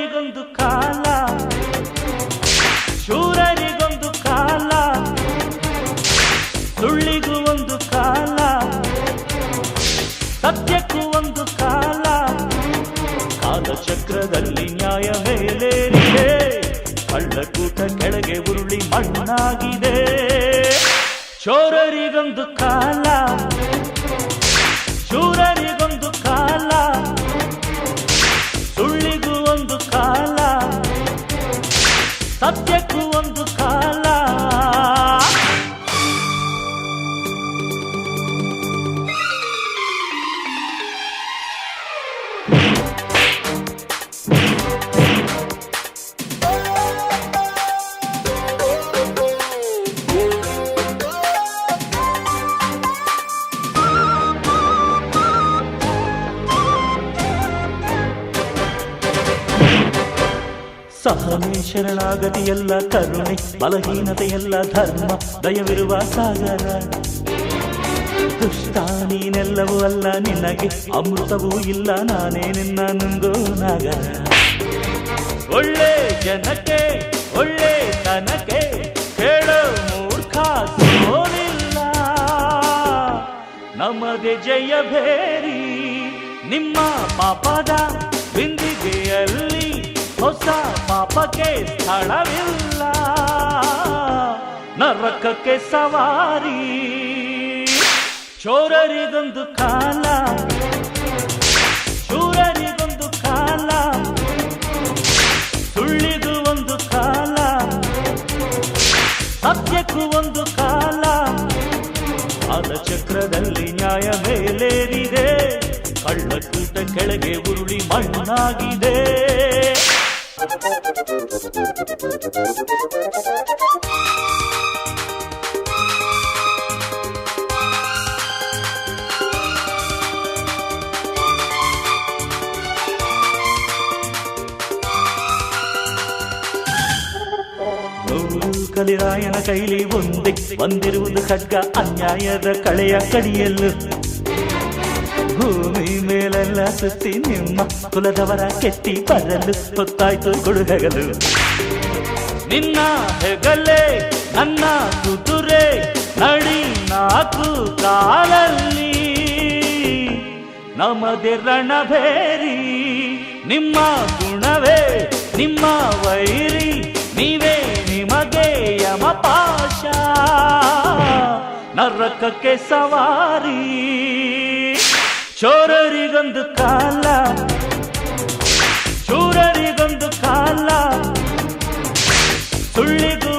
ಚೋರರಿಗೊಂದು ಕಾಲ, ಶೂರರಿಗೊಂದು ಕಾಲ, ಸುಳ್ಳಿಗೂ ಒಂದು ಕಾಲ, ಸತ್ಯಕ್ಕೂ ಒಂದು ಕಾಲ. ಕಾಲಚಕ್ರದಲ್ಲಿ ನ್ಯಾಯ ಮೇಲೇರಿದೆ, ಕಳ್ಳಕೂಟ ಕೆಳಗೆ ಉರುಳಿ ಮಣ್ಣಾಗಿದೆ. ಚೋರರಿಗೊಂದು ಕಾಲ, ಶೂರರಿಗೊಂದು ಕಾಲ, ಸುಳ್ಳಿಗೂ ಒಂದು ಕಾಲ, ಸತ್ಯಕ್ಕೂ ಒಂದು ಕಾಲ. ಸಹನೆ ಶರಣಾಗತಿಯಲ್ಲ ಕರುಣೆ, ಬಲಹೀನತೆಯಲ್ಲ ಧರ್ಮ, ದಯವಿರುವ ಸಾಗರ. ದುಷ್ಟ ನೀನೆಲ್ಲವೂ ಅಲ್ಲ, ನಿನಗೆ ಅಮೃತವೂ ಇಲ್ಲ, ನಾನೇ ನಿನ್ನ ನುಂಗೋ ನಾಗರ. ಒಳ್ಳೆ ಜನಕ್ಕೆ ಒಳ್ಳೆ ತನಕ್ಕೆ ಕೇಳೋ ಮೂರ್ಖ ಸೋಲಿಲ್ಲ, ನಮ್ಮದೇ ಜಯ ಭೇರಿ. ನಿಮ್ಮ ಪಾಪದ ಬಿಂದಿಗೆಯಲ್ಲಿ ಹೊಸ ಪಾಪಕ್ಕೆ ಸ್ಥಳವಿಲ್ಲ, ನರಕಕ್ಕೆ ಸವಾರಿ. ಚೋರರಿಗೊಂದು ಕಾಲ, ಶೂರರಿಗೊಂದು ಕಾಲ, ಸುಳ್ಳಿಗೂ ಒಂದು ಕಾಲ, ಸತ್ಯಕ್ಕೂ ಒಂದು ಕಾಲ. ಕಾಲಚಕ್ರದಲ್ಲಿ ನ್ಯಾಯ ಮೇಲೇರಿದೆ, ಕಳ್ಳಕೂಟ ಕೆಳಗೆ ಉರುಳಿ ಮಣ್ಣಾಗಿದೆ. ಕಲಿರಾಯನ ಕೈಲಿ ಒಂದೇ ಬಂದಿರುವುದು ಖಡ್ಗ, ಅನ್ಯಾಯದ ಕಳೆಯ ಕಡಿಯಲು. ಭೂಮಿ ಮೇಲೆಲ್ಲ ಸುತ್ತಿ ನಿಮ್ಮ ಕುಲದವರ ಕೆತ್ತಿ ಬರಲು ಹೊತ್ತಾಯ್ತು ಗುಡುಗಲು. ನಿನ್ನ ಹೆಗಲೇ ನನ್ನ ಕುದುರೆ, ನಡಿ ನಾಲ್ಕು ಕಾಲಲ್ಲಿ, ನಮ್ಮದೇ ರಣಭೇರಿ. ನಿಮ್ಮ ಗುಣವೇ ನಿಮ್ಮ ವೈರಿ, ನೀವೇ ನಿಮಗೆ ಯಮಪಾಶ, ನರಕಕ್ಕೆ ಸವಾರಿ. ಚೋರರಿಗೊಂದು ಕಾಲ, ಶೂರರಿಗೊಂದು ಕಾಲ, ಸುಳ್ಳಿಗೂ